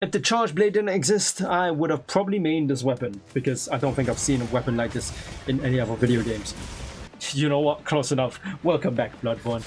If the charge blade didn't exist, I would have probably made this weapon, because I don't think I've seen a weapon like this in any other video games. You know what? Close enough. Welcome back, Bloodborne.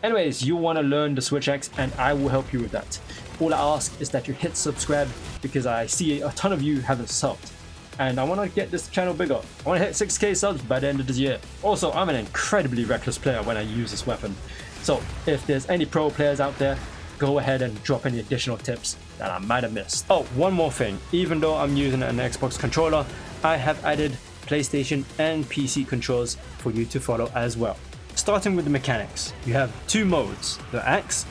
Anyways, you want to learn the switch axe, and I will help you with that. All I ask is that you hit subscribe, because I see a ton of you haven't subbed. And I want to get this channel bigger. I want to hit 6k subs by the end of this year. Also, I'm an incredibly reckless player when I use this weapon. So if there's any pro players out there, go ahead and drop any additional tips that I might have missed. Oh, one more thing. Even though I'm using an Xbox controller, I have added PlayStation and PC controls for you to follow as well. Starting with the mechanics, you have two modes, the axe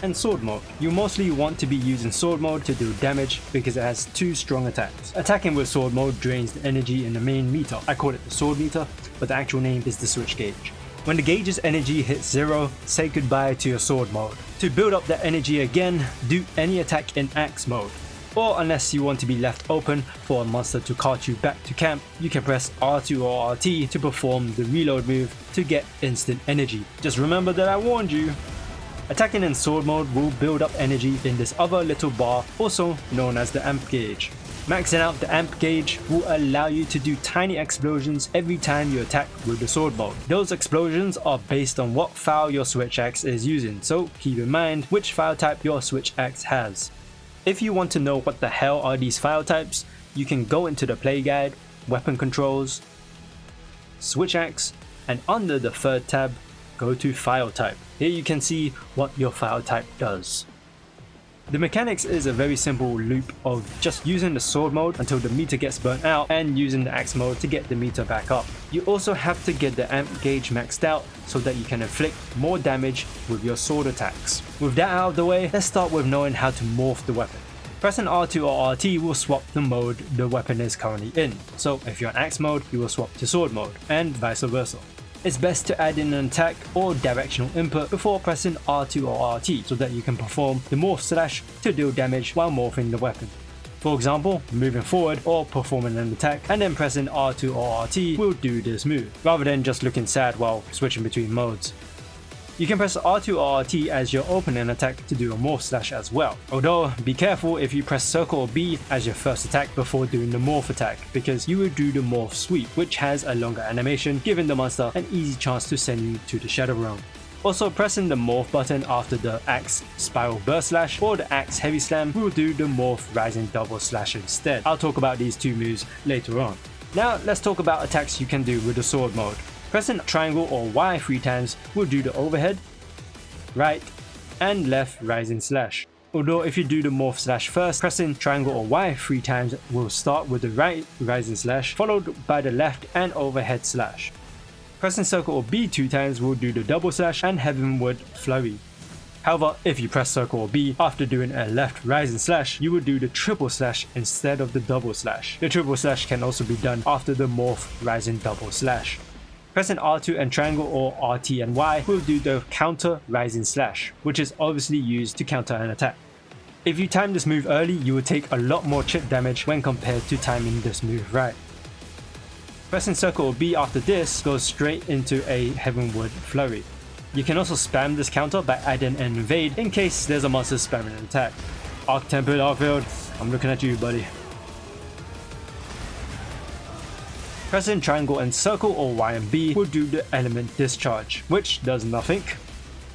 and sword mode. You mostly want to be using sword mode to do damage because it has two strong attacks. Attacking with sword mode drains the energy in the main meter. I call it the sword meter, but the actual name is the switch gauge. When the gauge's energy hits 0, say goodbye to your sword mode. To build up that energy again, do any attack in axe mode. Or unless you want to be left open for a monster to cart you back to camp, you can press R2 or RT to perform the reload move to get instant energy. Just remember that I warned you. Attacking in sword mode will build up energy in this other little bar, also known as the amp gauge. Maxing out the amp gauge will allow you to do tiny explosions every time you attack with the sword mode. Those explosions are based on what file your switch axe is using, so keep in mind which file type your switch axe has. If you want to know what the hell are these file types, you can go into the play guide, weapon controls, switch axe, and under the third tab, go to file type. Here you can see what your file type does. The mechanics is a very simple loop of just using the sword mode until the meter gets burnt out and using the axe mode to get the meter back up. You also have to get the amp gauge maxed out so that you can inflict more damage with your sword attacks. With that out of the way, let's start with knowing how to morph the weapon. Pressing R2 or RT will swap the mode the weapon is currently in. So if you're in axe mode, you will swap to sword mode, and vice versa. It's best to add in an attack or directional input before pressing R2 or RT so that you can perform the morph slash to deal damage while morphing the weapon. For example, moving forward or performing an attack and then pressing R2 or RT will do this move, rather than just looking sad while switching between modes. You can press R2 or RT as your opening attack to do a morph slash as well. Although, be careful if you press circle or B as your first attack before doing the morph attack, because you will do the morph sweep, which has a longer animation, giving the monster an easy chance to send you to the Shadow Realm. Also, pressing the morph button after the axe spiral burst slash or the axe heavy slam will do the morph rising double slash instead. I'll talk about these two moves later on. Now let's talk about attacks you can do with the sword mode. Pressing triangle or Y 3 times will do the overhead, right, and left rising slash. Although if you do the morph slash first, pressing triangle or Y 3 times will start with the right rising slash, followed by the left and overhead slash. Pressing circle or B 2 times will do the double slash and heavenward flurry. However, if you press circle or B after doing a left rising slash, you will do the triple slash instead of the double slash. The triple slash can also be done after the morph rising double slash. Pressing R2 and triangle or RT and Y will do the counter rising slash, which is obviously used to counter an attack. If you time this move early, you will take a lot more chip damage when compared to timing this move right. Pressing circle or B after this goes straight into a heavenward flurry. You can also spam this counter by adding an invade in case there's a monster spamming an attack. Arc Tempered Arcfield, I'm looking at you, buddy. Pressing triangle and circle or Y and B will do the element discharge, which does nothing,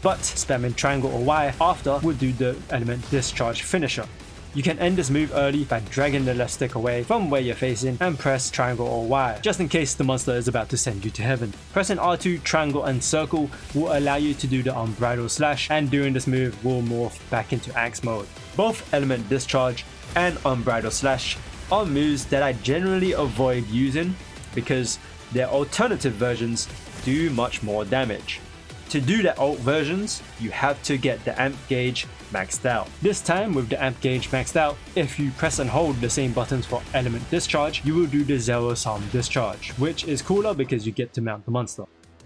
but spamming triangle or Y after will do the element discharge finisher. You can end this move early by dragging the left stick away from where you're facing and press triangle or Y, just in case the monster is about to send you to heaven. Pressing R2, triangle and circle will allow you to do the unbridled slash, and doing this move will morph back into axe mode. Both element discharge and unbridled slash are moves that I generally avoid using because their alternative versions do much more damage. To do the alt versions, you have to get the amp gauge maxed out. This time with the amp gauge maxed out, if you press and hold the same buttons for element discharge, you will do the zero sum discharge, which is cooler because you get to mount the monster.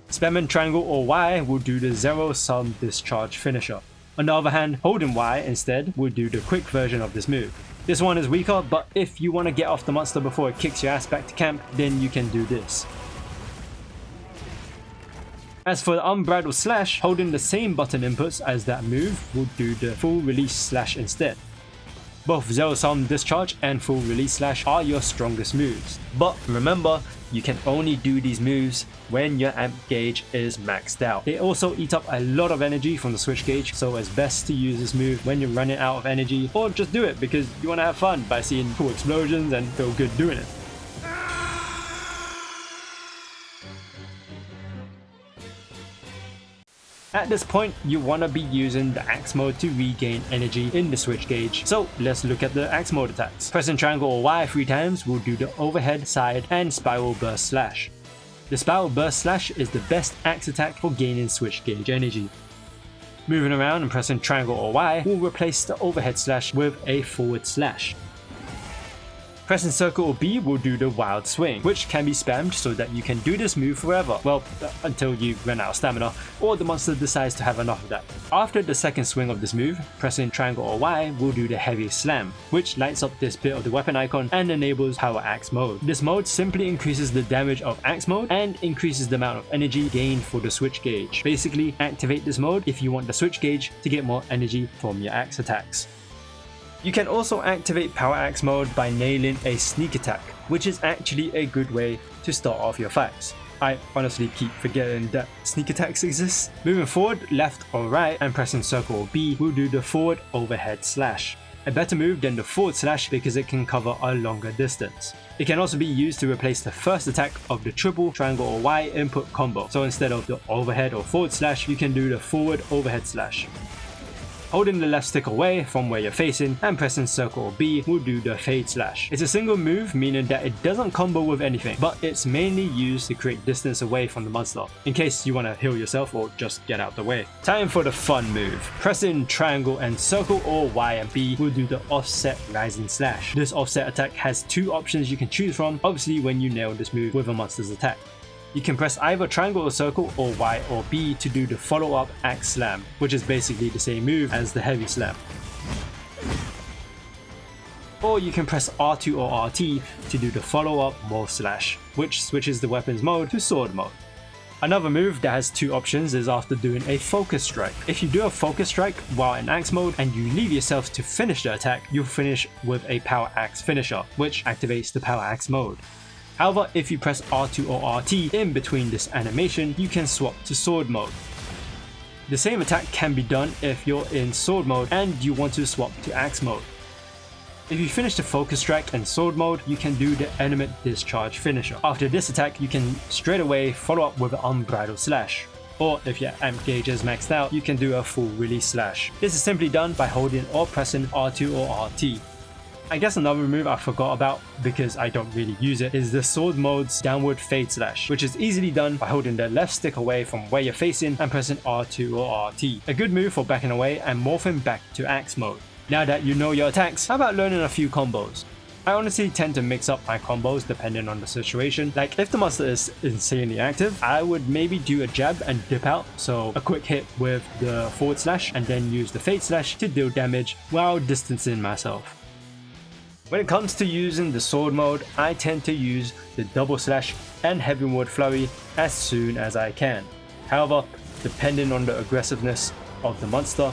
Spamming triangle or Y will do the zero sum discharge finisher. On the other hand, holding Y instead will do the quick version of this move. This one is weaker, but if you want to get off the monster before it kicks your ass back to camp, then you can do this. As for the unbridled slash, holding the same button inputs as that move will do the full release slash instead. Both Zero Sum Discharge and Full Release Slash are your strongest moves. But remember, you can only do these moves when your amp gauge is maxed out. They also eat up a lot of energy from the switch gauge, so it's best to use this move when you're running out of energy, or just do it because you want to have fun by seeing cool explosions and feel good doing it. At this point, you want to be using the axe mode to regain energy in the switch gauge. So let's look at the axe mode attacks. Pressing triangle or Y 3 times will do the overhead, side, and spiral burst slash. The spiral burst slash is the best axe attack for gaining switch gauge energy. Moving around and pressing triangle or Y will replace the overhead slash with a forward slash. Pressing circle or B will do the wild swing, which can be spammed so that you can do this move forever, well, until you run out of stamina, or the monster decides to have enough of that. After the second swing of this move, pressing triangle or Y will do the heavy slam, which lights up this bit of the weapon icon and enables power axe mode. This mode simply increases the damage of axe mode and increases the amount of energy gained for the switch gauge. Basically, activate this mode if you want the switch gauge to get more energy from your axe attacks. You can also activate Power Axe mode by nailing a sneak attack, which is actually a good way to start off your fights. I honestly keep forgetting that sneak attacks exist. Moving forward, left or right, and pressing circle or B will do the forward overhead slash. A better move than the forward slash because it can cover a longer distance. It can also be used to replace the first attack of the triple triangle or Y input combo, so instead of the overhead or forward slash, you can do the forward overhead slash. Holding the left stick away from where you're facing and pressing circle or B will do the fade slash. It's a single move, meaning that it doesn't combo with anything, but it's mainly used to create distance away from the monster, in case you want to heal yourself or just get out the way. Time for the fun move. Pressing triangle and circle or Y and B will do the offset rising slash. This offset attack has two options you can choose from, obviously when you nail this move with a monster's attack. You can press either triangle or circle or Y or B to do the follow-up axe slam, which is basically the same move as the heavy slam. Or you can press R2 or RT to do the follow-up morph slash, which switches the weapon's mode to sword mode. Another move that has two options is after doing a focus strike. If you do a focus strike while in axe mode and you leave yourself to finish the attack, you'll finish with a power axe finisher, which activates the power axe mode. However, if you press R2 or RT in between this animation, you can swap to sword mode. The same attack can be done if you're in sword mode and you want to swap to axe mode. If you finish the focus strike in sword mode, you can do the element discharge finisher. After this attack, you can straight away follow up with an unbridled slash. Or if your amp gauge is maxed out, you can do a full release slash. This is simply done by holding or pressing R2 or RT. I guess another move I forgot about because I don't really use it is the sword mode's downward fade slash, which is easily done by holding the left stick away from where you're facing and pressing R2 or RT. A good move for backing away and morphing back to axe mode. Now that you know your attacks, how about learning a few combos? I honestly tend to mix up my combos depending on the situation. Like if the monster is insanely active, I would maybe do a jab and dip out, so a quick hit with the forward slash and then use the fade slash to deal damage while distancing myself. When it comes to using the sword mode, I tend to use the double slash and heavyward flurry as soon as I can. However, depending on the aggressiveness of the monster,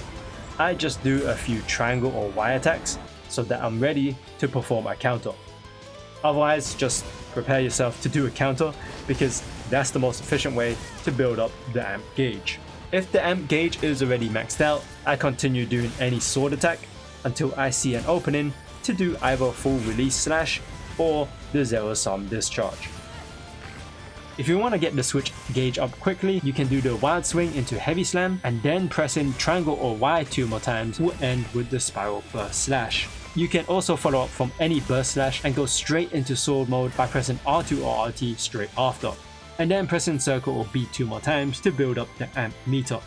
I just do a few triangle or Y attacks so that I'm ready to perform a counter. Otherwise, just prepare yourself to do a counter because that's the most efficient way to build up the amp gauge. If the amp gauge is already maxed out, I continue doing any sword attack until I see an opening to do either full release slash or the zero sum discharge. If you want to get the switch gauge up quickly, you can do the wild swing into heavy slam and then pressing triangle or Y 2 more times will end with the spiral burst slash. You can also follow up from any burst slash and go straight into sword mode by pressing R2 or RT straight after, and then pressing circle or B 2 more times to build up the amp meter.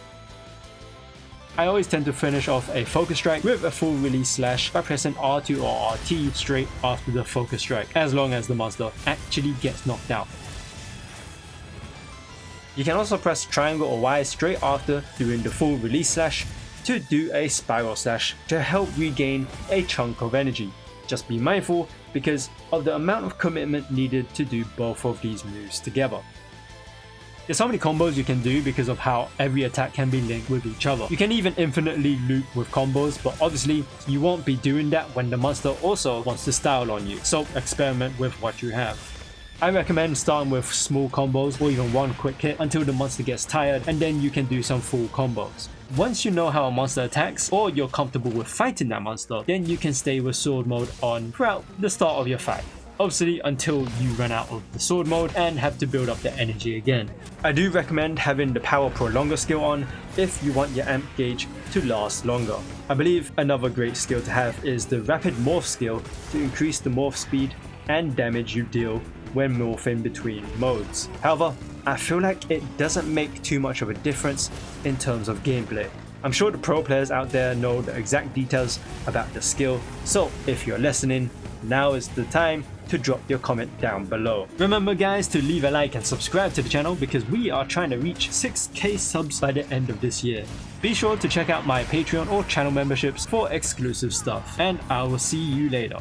I always tend to finish off a focus strike with a full release slash by pressing R2 or RT straight after the focus strike, as long as the monster actually gets knocked out. You can also press triangle or Y straight after doing the full release slash to do a spiral slash to help regain a chunk of energy. Just be mindful because of the amount of commitment needed to do both of these moves together. There's so many combos you can do because of how every attack can be linked with each other. You can even infinitely loop with combos, but obviously you won't be doing that when the monster also wants to style on you, so experiment with what you have. I recommend starting with small combos or even one quick hit until the monster gets tired, and then you can do some full combos. Once you know how a monster attacks or you're comfortable with fighting that monster, then you can stay with sword mode on throughout the start of your fight. Obviously until you run out of the sword mode and have to build up the energy again. I do recommend having the power prolonger skill on if you want your amp gauge to last longer. I believe another great skill to have is the rapid morph skill to increase the morph speed and damage you deal when morphing between modes. However, I feel like it doesn't make too much of a difference in terms of gameplay. I'm sure the pro players out there know the exact details about the skill, so if you're listening, now is the time to drop your comment down below. Remember guys to leave a like and subscribe to the channel because we are trying to reach 6k subs by the end of this year. Be sure to check out my Patreon or channel memberships for exclusive stuff, and I will see you later.